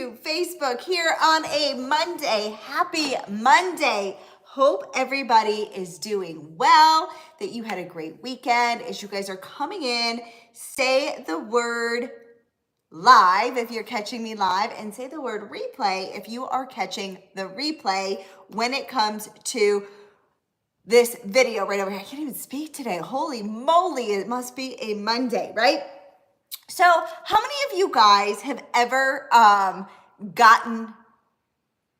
YouTube, Facebook, here on a Monday. Happy Monday. Hope everybody is doing well, that you had a great weekend. As you guys are coming in, say the word live if you're catching me live, and say the word replay if you are catching the replay when it comes to this video right over here. I can't even speak today. Holy moly, it must be a Monday, right? So how many of you guys have ever gotten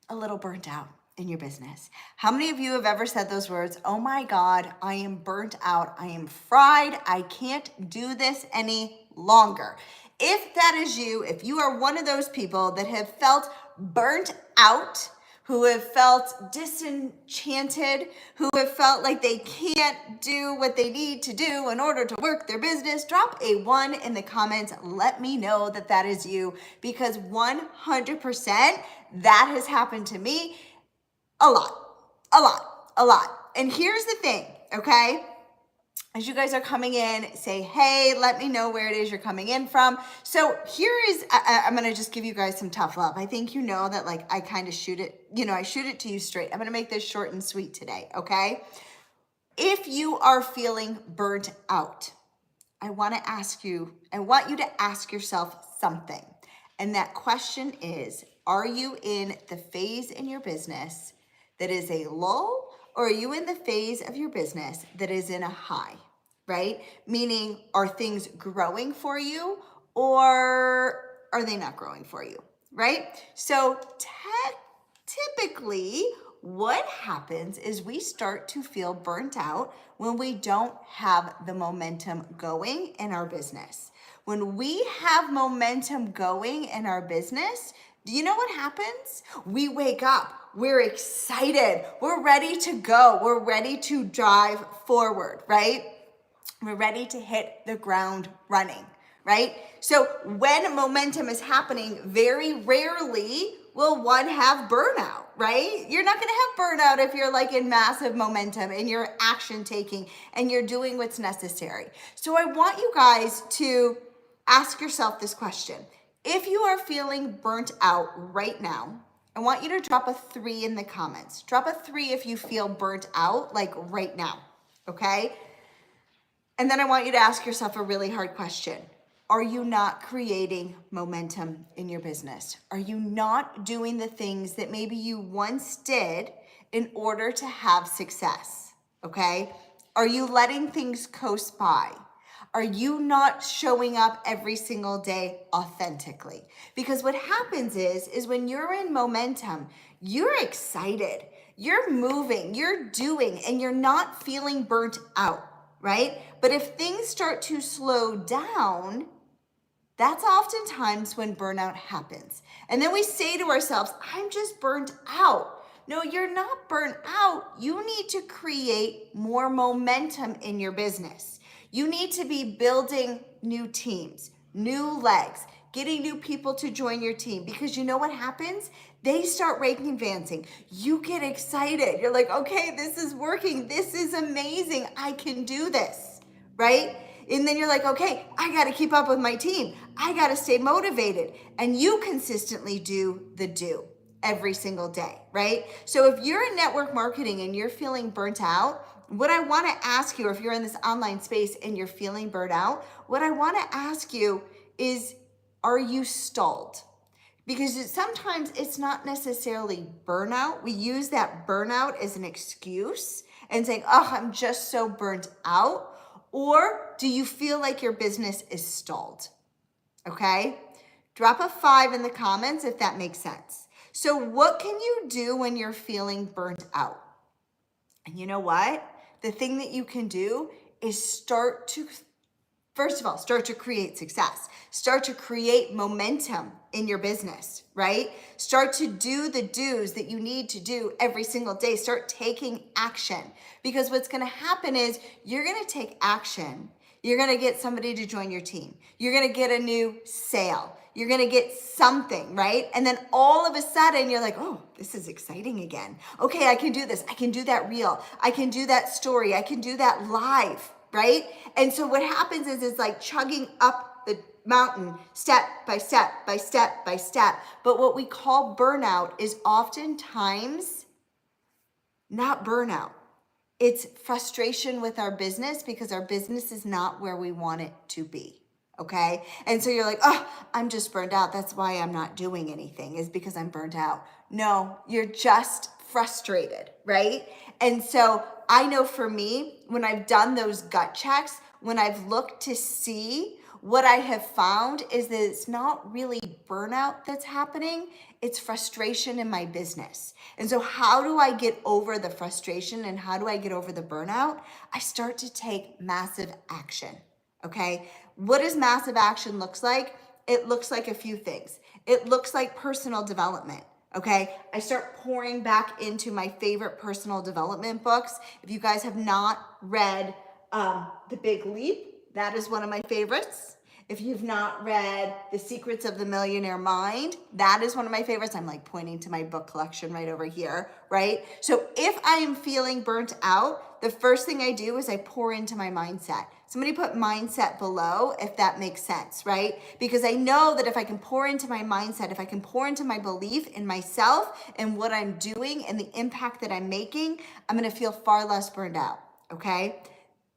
a little burnt out in your business? How many of you have ever said those words, oh my God, I am burnt out. I am fried. I can't do this any longer. If that is you, if you are one of those people that have felt burnt out, who have felt disenchanted, who have felt like they can't do what they need to do in order to work their business, drop a 1 in the comments. Let me know that that is you, because 100% that has happened to me a lot. And here's the thing, okay? As you guys are coming in, say, hey, let me know where it is you're coming in from. So here is, I'm going to just give you guys some tough love. I think you know that, like, I kind of shoot it, I shoot it to you straight. I'm going to make this short and sweet today, okay? If you are feeling burnt out, I want you to ask yourself something. And that question is, are you in the phase in your business that is a lull, or are you in the phase of your business that is in a high, right? Meaning, are things growing for you, or are they not growing for you, right? So typically what happens is we start to feel burnt out when we don't have the momentum going in our business. When we have momentum going in our business, do you know what happens? We wake up, we're excited, we're ready to go, we're ready to drive forward, right? We're ready to hit the ground running, right? So when momentum is happening, very rarely will one have burnout, right? You're not gonna have burnout if you're like in massive momentum and you're action taking and you're doing what's necessary. So I want you guys to ask yourself this question. If you are feeling burnt out right now, I want you to drop a 3 in the comments. Drop a 3 if you feel burnt out, like right now, okay? And then I want you to ask yourself a really hard question. Are you not creating momentum in your business? Are you not doing the things that maybe you once did in order to have success, okay? Are you letting things coast by? Are you not showing up every single day authentically? Because what happens is when you're in momentum, you're excited, you're moving, you're doing, and you're not feeling burnt out, right? But if things start to slow down, that's oftentimes when burnout happens. And then we say to ourselves, I'm just burnt out. No, you're not burnt out. You need to create more momentum in your business. You need to be building new teams, new legs, getting new people to join your team, because you know what happens? They start raking and advancing. You get excited. You're like, okay, this is working. This is amazing. I can do this, right? And then you're like, okay, I got to keep up with my team. I got to stay motivated. And you consistently do the do every single day, right? So if you're in network marketing and you're feeling burnt out, what I want to ask you, if you're in this online space and you're feeling burnt out, what I want to ask you is, are you stalled? Because sometimes it's not necessarily burnout. We use that burnout as an excuse and saying, oh, I'm just so burnt out. Or do you feel like your business is stalled? Okay? Drop a 5 in the comments if that makes sense. So what can you do when you're feeling burnt out? And you know what? The thing that you can do is start to create success. Start to create momentum in your business, right? Start to do the do's that you need to do every single day. Start taking action, because what's going to happen is you're going to take action. You're going to get somebody to join your team. You're going to get a new sale. You're going to get something, right? And then all of a sudden you're like, oh, this is exciting again. Okay, I can do this. I can do that reel. I can do that story. I can do that live, right? And so what happens is it's like chugging up mountain, step by step by step by step. But what we call burnout is oftentimes not burnout. It's frustration with our business because our business is not where we want it to be. Okay. And so you're like, oh, I'm just burned out. That's why I'm not doing anything, is because I'm burnt out. No, you're just frustrated, right? And so I know for me, when I've done those gut checks, when I've looked to see, what I have found is that it's not really burnout that's happening, it's frustration in my business. And so how do I get over the frustration and how do I get over the burnout? I start to take massive action. Okay. What does massive action looks like? It looks like a few things. It looks like personal development. Okay. I start pouring back into my favorite personal development books. If you guys have not read The Big Leap, that is one of my favorites. If you've not read The Secrets of the Millionaire Mind, that is one of my favorites. I'm like pointing to my book collection right over here, right? So if I am feeling burnt out, the first thing I do is I pour into my mindset. Somebody put mindset below if that makes sense, right? Because I know that if I can pour into my mindset, if I can pour into my belief in myself and what I'm doing and the impact that I'm making, I'm gonna feel far less burned out, okay?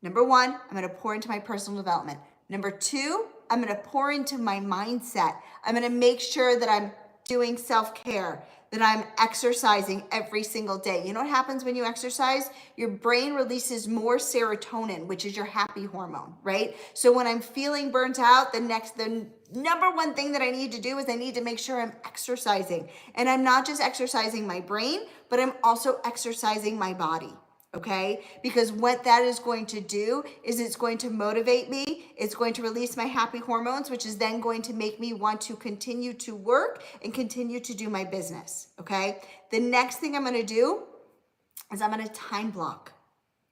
Number one, I'm gonna pour into my personal development. Number two, I'm gonna pour into my mindset. I'm gonna make sure that I'm doing self-care, that I'm exercising every single day. You know what happens when you exercise? Your brain releases more serotonin, which is your happy hormone, right? So when I'm feeling burnt out, the number one thing that I need to do is I need to make sure I'm exercising. And I'm not just exercising my brain, but I'm also exercising my body. Okay, because what that is going to do is it's going to motivate me. It's going to release my happy hormones, which is then going to make me want to continue to work and continue to do my business. Okay, the next thing I'm going to do is I'm going to time block.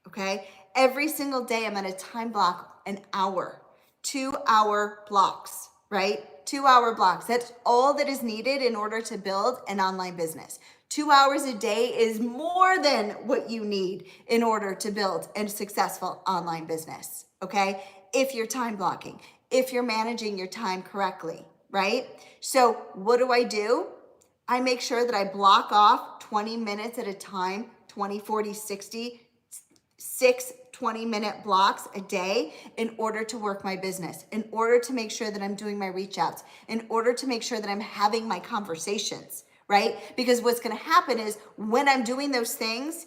Okay, every single day I'm going to time block an hour, 2-hour blocks, right? 2-hour blocks. That's all that is needed in order to build an online business. 2 hours a day is more than what you need in order to build a successful online business, okay? If you're time blocking, if you're managing your time correctly, right? So what do? I make sure that I block off 20 minutes at a time, 20, 40, 60, 6 20-minute blocks a day in order to work my business, in order to make sure that I'm doing my reach outs, in order to make sure that I'm having my conversations, right? Because what's going to happen is when I'm doing those things,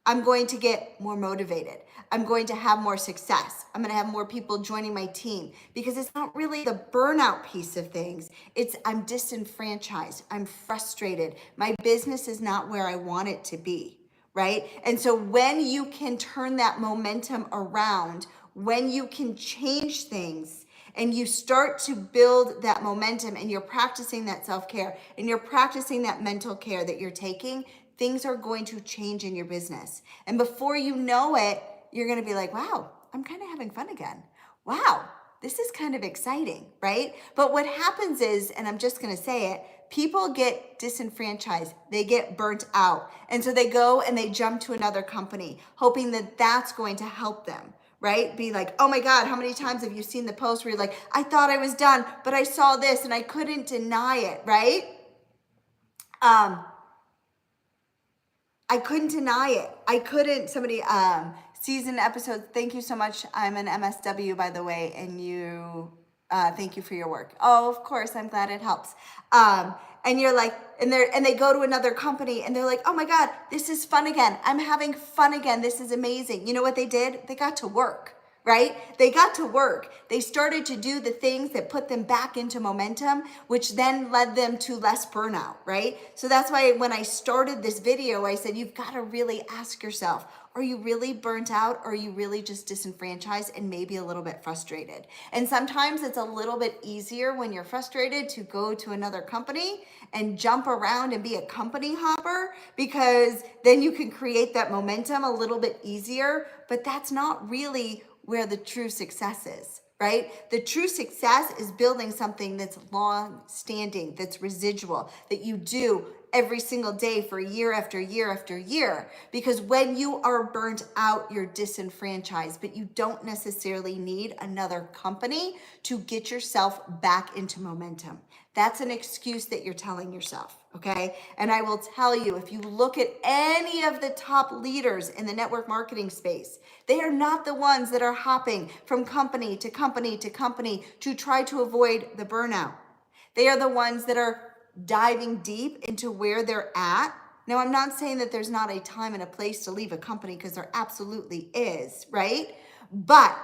I'm going to get more motivated. I'm going to have more success. I'm going to have more people joining my team because it's not really the burnout piece of things. It's I'm disenfranchised. I'm frustrated. My business is not where I want it to be, right? And so when you can turn that momentum around, when you can change things, and you start to build that momentum and you're practicing that self-care and you're practicing that mental care that you're taking, things are going to change in your business. And before you know it, you're going to be like, wow, I'm kind of having fun again. Wow, this is kind of exciting, right? But what happens is, and I'm just going to say it, people get disenfranchised. They get burnt out. And so they go and they jump to another company, hoping that that's going to help them. Right? Be like, oh my God, how many times have you seen the post where you're like, I thought I was done, but I saw this and I couldn't deny it, right? I couldn't deny it. I couldn't, somebody, season episodes, thank you so much. I'm an MSW, by the way, and thank you for your work. Oh, of course, I'm glad it helps. And you're like, and they go to another company and they're like, oh my God, this is fun again. I'm having fun again. This is amazing. You know what they did? They got to work, right? They got to work. They started to do the things that put them back into momentum, which then led them to less burnout, right? So that's why when I started this video, I said, you've got to really ask yourself, are you really burnt out or are you really just disenfranchised and maybe a little bit frustrated? And sometimes it's a little bit easier when you're frustrated to go to another company and jump around and be a company hopper because then you can create that momentum a little bit easier, but that's not really where the true success is, right? The true success is building something that's long standing, that's residual, that you do every single day for year after year after year. Because when you are burnt out, you're disenfranchised, but you don't necessarily need another company to get yourself back into momentum. That's an excuse that you're telling yourself, okay? And I will tell you, if you look at any of the top leaders in the network marketing space, they are not the ones that are hopping from company to company to company to try to avoid the burnout. They are the ones that are diving deep into where they're at. Now, I'm not saying that there's not a time and a place to leave a company, because there absolutely is, right? But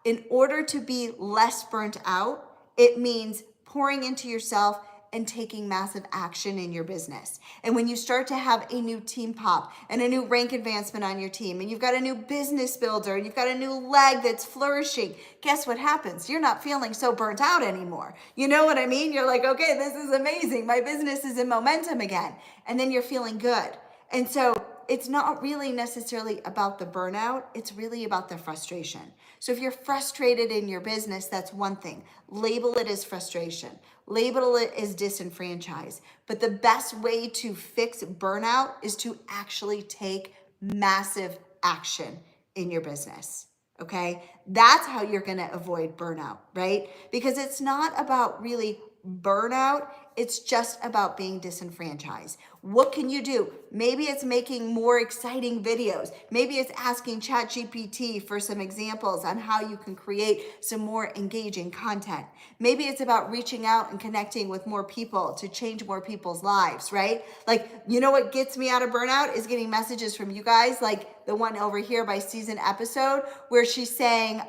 in order to be less burnt out, it means pouring into yourself and taking massive action in your business. And when you start to have a new team pop and a new rank advancement on your team, and you've got a new business builder, and you've got a new leg that's flourishing, guess what happens? You're not feeling so burnt out anymore. You know what I mean? You're like, okay, this is amazing. My business is in momentum again. And then you're feeling good. And so it's not really necessarily about the burnout. It's really about the frustration. So if you're frustrated in your business, that's one thing. Label it as frustration. Label it as disenfranchised. But the best way to fix burnout is to actually take massive action in your business. Okay? That's how you're going to avoid burnout, right? Because it's not about really burnout. It's just about being disenfranchised. What can you do? Maybe it's making more exciting videos. Maybe it's asking ChatGPT for some examples on how you can create some more engaging content. Maybe it's about reaching out and connecting with more people to change more people's lives, right? Like, you know what gets me out of burnout is getting messages from you guys, like the one over here by Season Episode, where she's saying,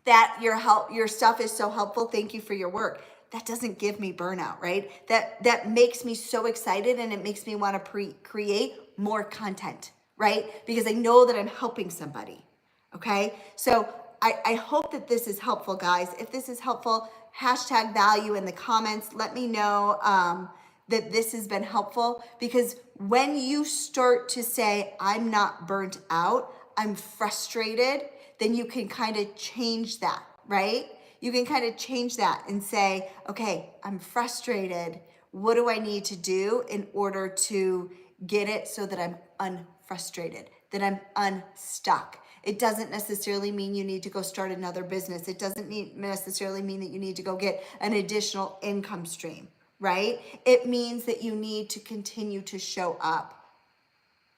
that your stuff is so helpful. Thank you for your work. That doesn't give me burnout, right? That makes me so excited, and it makes me want to create more content, right? Because I know that I'm helping somebody. Okay. So I hope that this is helpful, guys. If this is helpful, hashtag value in the comments. Let me know that this has been helpful, because when you start to say, I'm not burnt out, I'm frustrated, then you can kind of change that, right? You can kind of change that and say, okay, I'm frustrated. What do I need to do in order to get it so that I'm unfrustrated, that I'm unstuck? It doesn't necessarily mean you need to go start another business. It doesn't necessarily mean that you need to go get an additional income stream, right? It means that you need to continue to show up.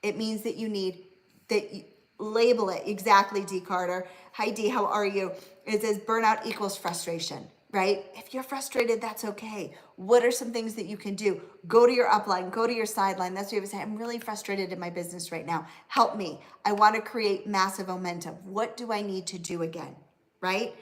It means that you need that you label it exactly. D Carter, hi D, how are you? It says burnout equals frustration, right? If you're frustrated, that's okay. What are some things that you can do? Go to your upline, go to your sideline. That's what you have to say. I'm really frustrated in my business right now. Help me. I want to create massive momentum. What do I need to do again, right?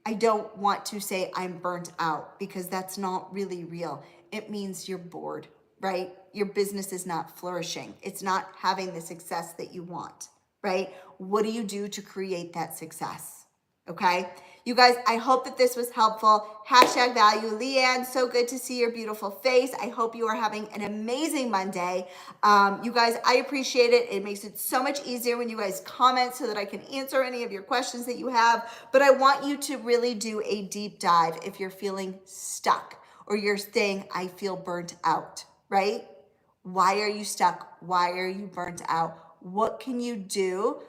I don't want to say I'm burnt out, because that's not really real. It means you're bored, right? Your business is not flourishing. It's not having the success that you want, right? What do you do to create that success? Okay. You guys, I hope that this was helpful. Hashtag value. Leanne, so good to see your beautiful face. I hope you are having an amazing Monday. You guys, I appreciate it. It makes it so much easier when you guys comment so that I can answer any of your questions that you have. But I want you to really do a deep dive if you're feeling stuck or you're saying, I feel burnt out, right? Why are you stuck? Why are you burnt out? What can you do?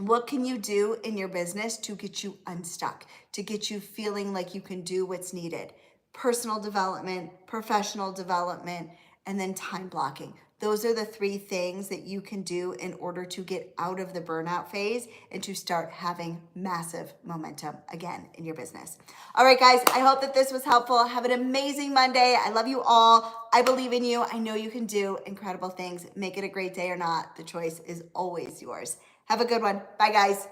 What can you do in your business to get you unstuck, to get you feeling like you can do what's needed? Personal development, professional development, and then time blocking. Those are the three things that you can do in order to get out of the burnout phase and to start having massive momentum again in your business. All right, guys, I hope that this was helpful. Have an amazing Monday. I love you all. I believe in you. I know you can do incredible things. Make it a great day or not. The choice is always yours. Have a good one. Bye, guys.